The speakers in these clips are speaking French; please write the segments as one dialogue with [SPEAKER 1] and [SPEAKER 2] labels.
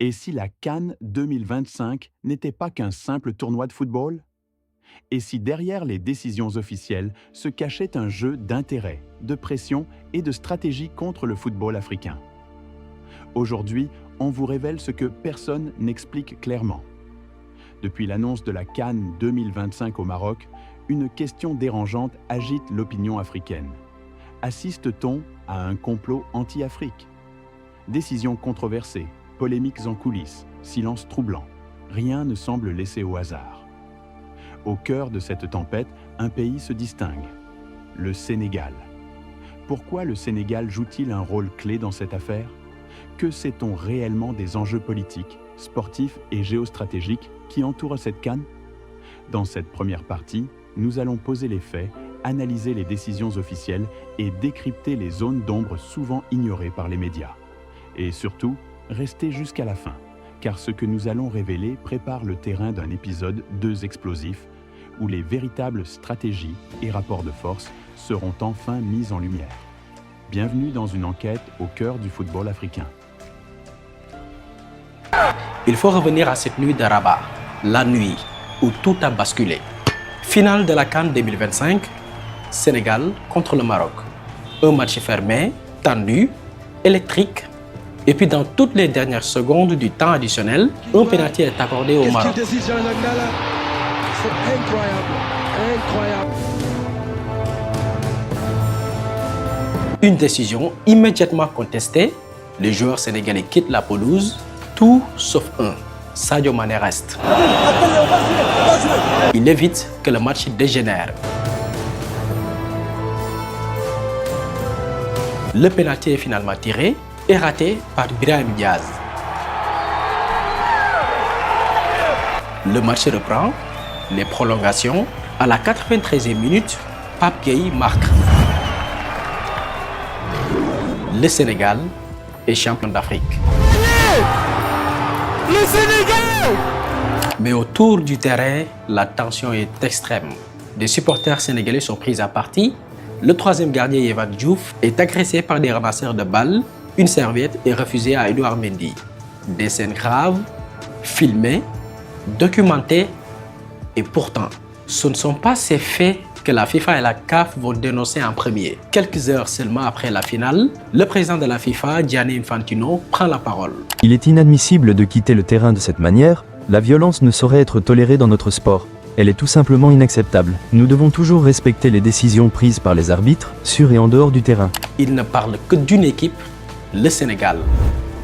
[SPEAKER 1] Et si la CAN 2025 n'était pas qu'un simple tournoi de football? Et si derrière les décisions officielles se cachait un jeu d'intérêt, de pression et de stratégie contre le football africain? Aujourd'hui, on vous révèle ce que personne n'explique clairement. Depuis l'annonce de la CAN 2025 au Maroc, une question dérangeante agite l'opinion africaine. Assiste-t-on à un complot anti-Afrique? Décisions controversées, polémiques en coulisses, silence troublant. Rien ne semble laissé au hasard. Au cœur de cette tempête, un pays se distingue. Le Sénégal. Pourquoi le Sénégal joue-t-il un rôle clé dans cette affaire? Que sait-on réellement des enjeux politiques, sportifs et géostratégiques qui entourent cette CAN? Dans cette première partie, nous allons poser les faits, analyser les décisions officielles et décrypter les zones d'ombre souvent ignorées par les médias. Et surtout, restez jusqu'à la fin, car ce que nous allons révéler prépare le terrain d'un épisode 2 explosif, où les véritables stratégies et rapports de force seront enfin mis en lumière. Bienvenue dans une enquête au cœur du football africain.
[SPEAKER 2] Il faut revenir à cette nuit de Rabat, la nuit où tout a basculé. Finale de la CAN 2025, Sénégal contre le Maroc. Un match fermé, tendu, électrique. Et puis dans toutes les dernières secondes du temps additionnel, un pénalty est accordé au Maroc.
[SPEAKER 3] C'est incroyable, incroyable.
[SPEAKER 2] Une décision immédiatement contestée. Les joueurs sénégalais quittent la pelouse, tout sauf un. Sadio Mané reste. Il évite que le match dégénère. Le pénalty est finalement tiré et raté par Brahim Diaz. Le match reprend, les prolongations. À la 93e minute, Pape Gueye marque. Le Sénégal est champion d'Afrique.
[SPEAKER 3] Le Sénégal!
[SPEAKER 2] Mais autour du terrain, la tension est extrême. Des supporters sénégalais sont pris à partie. Le troisième gardien, Yehvan Diouf, est agressé par des ramasseurs de balles. Une serviette est refusée à Edouard Mendy. Des scènes graves, filmées, documentées. Et pourtant, ce ne sont pas ces faits que la FIFA et la CAF vont dénoncer en premier. Quelques heures seulement après la finale, le président de la FIFA, Gianni Infantino, prend la parole.
[SPEAKER 4] Il est inadmissible de quitter le terrain de cette manière. La violence ne saurait être tolérée dans notre sport. Elle est tout simplement inacceptable. Nous devons toujours respecter les décisions prises par les arbitres, sur et en dehors du terrain.
[SPEAKER 2] Il ne parle que d'une équipe, le Sénégal.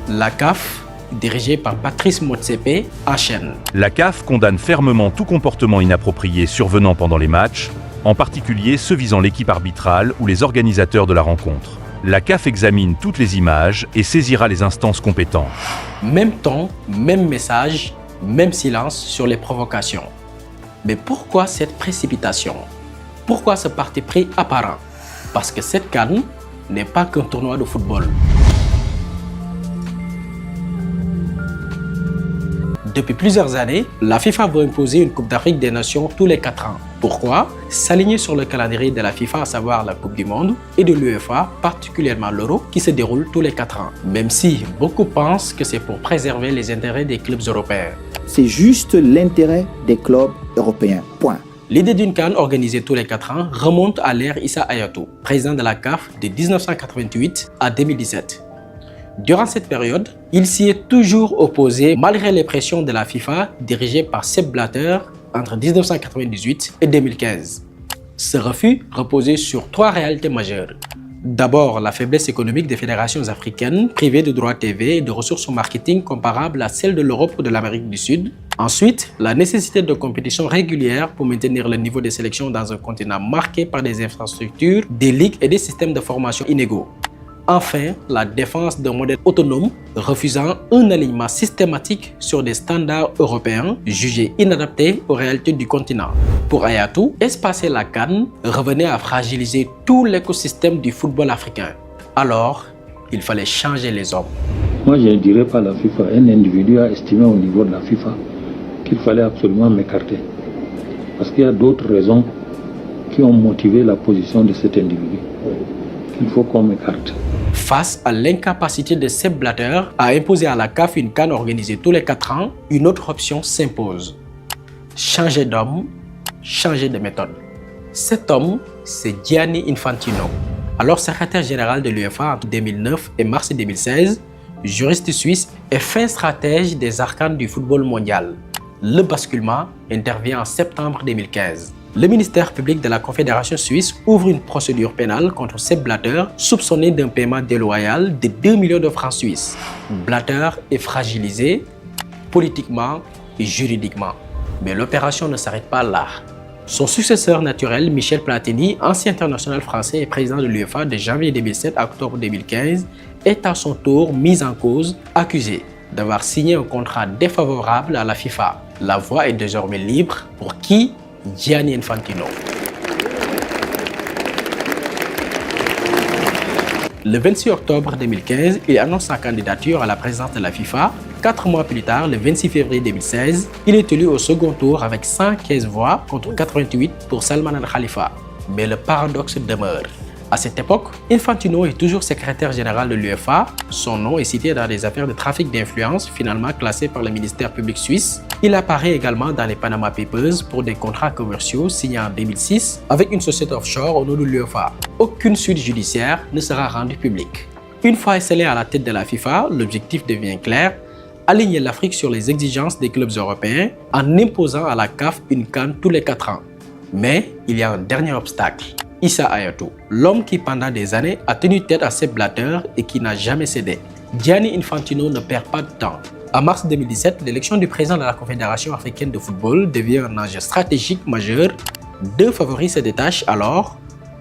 [SPEAKER 2] La CAF, dirigée par Patrice Motsepe, enchaîne.
[SPEAKER 5] La CAF condamne fermement tout comportement inapproprié survenant pendant les matchs, en particulier ceux visant l'équipe arbitrale ou les organisateurs de la rencontre. La CAF examine toutes les images et saisira les instances compétentes.
[SPEAKER 2] Même ton, même message, même silence sur les provocations. Mais pourquoi cette précipitation? Pourquoi ce parti pris apparent? Parce que cette CAN n'est pas qu'un tournoi de football. Depuis plusieurs années, la FIFA veut imposer une Coupe d'Afrique des Nations tous les 4 ans. Pourquoi? S'aligner sur le calendrier de la FIFA, à savoir la Coupe du Monde, et de l'UEFA, particulièrement l'Euro, qui se déroule tous les 4 ans. Même si beaucoup pensent que c'est pour préserver les intérêts des clubs européens.
[SPEAKER 6] C'est juste l'intérêt des clubs européens. Point.
[SPEAKER 2] L'idée d'une CAN organisée tous les 4 ans remonte à l'ère Issa Hayatou, président de la CAF de 1988 à 2017. Durant cette période, il s'y est toujours opposé malgré les pressions de la FIFA dirigée par Sepp Blatter entre 1998 et 2015. Ce refus reposait sur 3 réalités majeures. D'abord, la faiblesse économique des fédérations africaines privées de droits TV et de ressources au marketing comparables à celles de l'Europe ou de l'Amérique du Sud. Ensuite, la nécessité de compétitions régulières pour maintenir le niveau des sélections dans un continent marqué par des infrastructures, des ligues et des systèmes de formation inégaux. Enfin, la défense d'un modèle autonome refusant un alignement systématique sur des standards européens jugés inadaptés aux réalités du continent. Pour Hayatou, espacer la CAN revenait à fragiliser tout l'écosystème du football africain. Alors, il fallait changer les hommes.
[SPEAKER 7] Moi, je ne dirais pas la FIFA. Un individu a estimé au niveau de la FIFA qu'il fallait absolument m'écarter. Parce qu'il y a d'autres raisons qui ont motivé la position de cet individu. Il faut qu'on m'écarte.
[SPEAKER 2] Face à l'incapacité de Sepp Blatter à imposer à la CAF une CAN organisée tous les 4 ans, une autre option s'impose. Changer d'homme, changer de méthode. Cet homme, c'est Gianni Infantino. Alors secrétaire général de l'UEFA entre 2009 et mars 2016, juriste suisse et fin stratège des arcanes du football mondial. Le basculement intervient en septembre 2015. Le ministère public de la Confédération suisse ouvre une procédure pénale contre Sepp Blatter, soupçonné d'un paiement déloyal de 2 millions de francs suisses. Blatter est fragilisé politiquement et juridiquement. Mais l'opération ne s'arrête pas là. Son successeur naturel, Michel Platini, ancien international français et président de l'UEFA de janvier 2007 à octobre 2015, est à son tour mis en cause, accusé d'avoir signé un contrat défavorable à la FIFA. La voie est désormais libre pour qui? Gianni Infantino. Le 26 octobre 2015, il annonce sa candidature à la présidence de la FIFA. 4 mois plus tard, le 26 février 2016, il est élu au second tour avec 115 voix contre 88 pour Salman Al Khalifa. Mais le paradoxe demeure. À cette époque, Infantino est toujours secrétaire général de l'UEFA. Son nom est cité dans des affaires de trafic d'influence finalement classées par le ministère public suisse. Il apparaît également dans les Panama Papers pour des contrats commerciaux signés en 2006 avec une société offshore au nom de l'UEFA. Aucune suite judiciaire ne sera rendue publique. Une fois installé à la tête de la FIFA, l'objectif devient clair: aligner l'Afrique sur les exigences des clubs européens en imposant à la CAF une CAN tous les 4 ans. Mais il y a un dernier obstacle. Issa Hayatou, l'homme qui pendant des années a tenu tête à Sepp Blatter et qui n'a jamais cédé. Gianni Infantino ne perd pas de temps. En mars 2017, l'élection du président de la Confédération africaine de football devient un enjeu stratégique majeur. 2 favoris se détachent alors,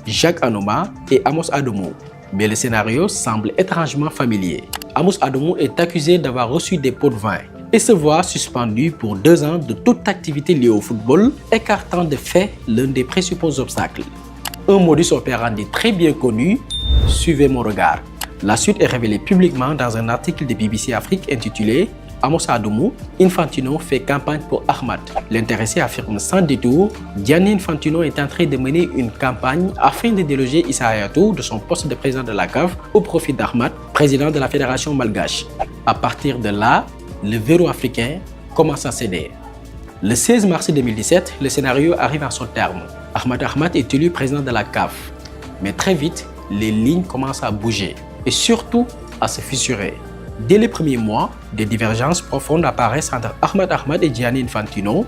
[SPEAKER 2] Jacques Anouma et Amos Adomou. Mais le scénario semble étrangement familier. Amos Adomou est accusé d'avoir reçu des pots de vin et se voit suspendu pour 2 ans de toute activité liée au football, écartant de fait l'un des principaux obstacles. Un modus operandi très bien connu, suivez mon regard. La suite est révélée publiquement dans un article de BBC Afrique intitulé Amos Adomou, Infantino fait campagne pour Ahmad. L'intéressé affirme sans détour, Gianni Infantino est en train de mener une campagne afin de déloger Issa Hayatou de son poste de président de la CAF au profit d'Ahmad, président de la fédération malgache. À partir de là, le verrou africain commence à céder. Le 16 mars 2017, le scénario arrive à son terme. Ahmad est élu président de la CAF. Mais très vite, les lignes commencent à bouger et surtout à se fissurer. Dès les premiers mois, des divergences profondes apparaissent entre Ahmad et Gianni Infantino.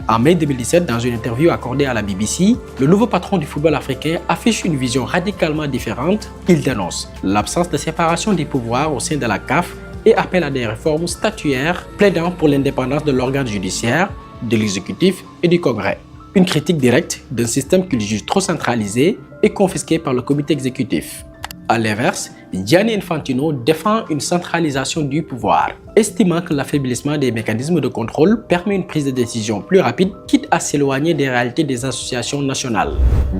[SPEAKER 2] En mai 2017, dans une interview accordée à la BBC, le nouveau patron du football africain affiche une vision radicalement différente. Il dénonce l'absence de séparation des pouvoirs au sein de la CAF et appelle à des réformes statutaires plaidant pour l'indépendance de l'organe judiciaire, de l'exécutif et du Congrès. Une critique directe d'un système qu'il juge trop centralisé et confisqué par le comité exécutif. À l'inverse, Gianni Infantino défend une centralisation du pouvoir, estimant que l'affaiblissement des mécanismes de contrôle permet une prise de décision plus rapide, quitte à s'éloigner des réalités des associations nationales.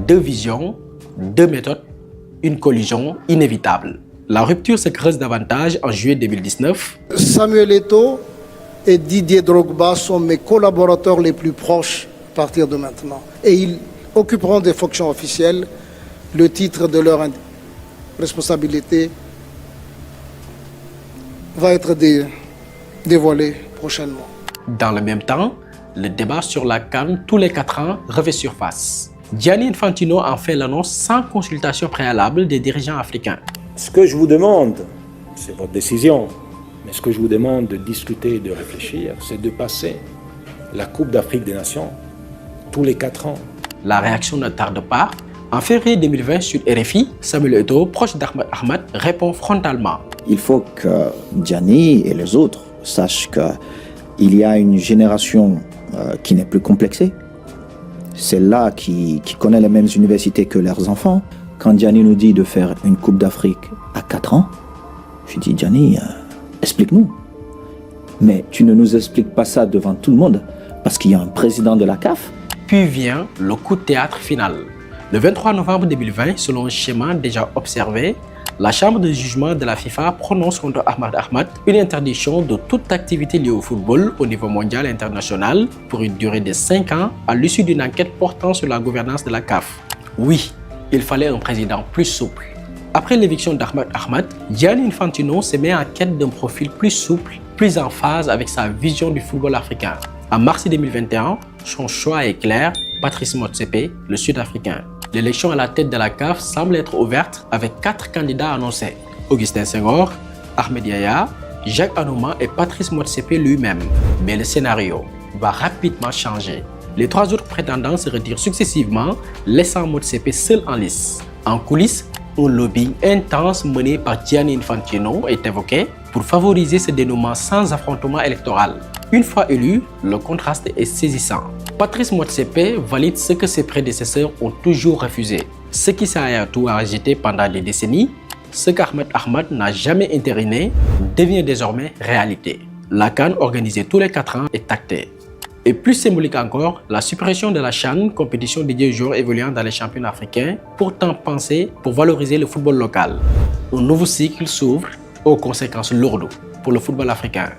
[SPEAKER 2] 2 visions, 2 méthodes, une collision inévitable. La rupture se creuse davantage en juillet 2019.
[SPEAKER 8] Samuel Eto'o et Didier Drogba sont mes collaborateurs les plus proches à partir de maintenant. Et ils occuperont des fonctions officielles. Le titre de leur responsabilité va être dévoilé prochainement.
[SPEAKER 2] Dans le même temps, le débat sur la CAN tous les 4 ans refait surface. Gianni Infantino en fait l'annonce sans consultation préalable des dirigeants africains.
[SPEAKER 9] Ce que je vous demande, c'est votre décision, mais ce que je vous demande de discuter et de réfléchir, c'est de passer la Coupe d'Afrique des Nations tous les 4 ans.
[SPEAKER 2] La réaction ne tarde pas. En février 2020, sur RFI, Samuel Eto'o, proche d'Ahmad, répond frontalement.
[SPEAKER 6] Il faut que Gianni et les autres sachent qu'il y a une génération qui n'est plus complexée. Celle-là qui connaît les mêmes universités que leurs enfants. Quand Gianni nous dit de faire une Coupe d'Afrique à 4 ans, je dis Gianni, explique-nous. Mais tu ne nous expliques pas ça devant tout le monde parce qu'il y a un président de la CAF.
[SPEAKER 2] Puis vient le coup de théâtre final. Le 23 novembre 2020, selon un schéma déjà observé, la Chambre de jugement de la FIFA prononce contre Ahmad une interdiction de toute activité liée au football au niveau mondial et international pour une durée de 5 ans à l'issue d'une enquête portant sur la gouvernance de la CAF. Oui, il fallait un président plus souple, Après l'éviction d'Ahmed Ahmad, Gianni Infantino se met en quête d'un profil plus souple, plus en phase avec sa vision du football africain. En mars 2021, son choix est clair, Patrice Motsepe, le Sud-Africain. L'élection à la tête de la CAF semble être ouverte avec 4 candidats annoncés. Augustin Senghor, Ahmed Yahya, Jacques Anouma et Patrice Motsepe lui-même. Mais le scénario va rapidement changer. Les 3 autres prétendants se retirent successivement, laissant Motsepe seul en lice. En coulisses, un lobbying intense mené par Gianni Infantino est évoqué pour favoriser ce dénouement sans affrontement électoral. Une fois élu, le contraste est saisissant. Patrice Motsepe valide ce que ses prédécesseurs ont toujours refusé. Ce qu'Issa Hayatou a agité pendant des décennies, ce qu'Ahmed Ahmad n'a jamais entériné, devient désormais réalité. La CAN, organisée tous les 4 ans, est actée. Et plus symbolique encore, la suppression de la CHAN, compétition dédiée aux joueurs évoluant dans les championnats africains, pourtant pensée pour valoriser le football local. Un nouveau cycle s'ouvre aux conséquences lourdes pour le football africain.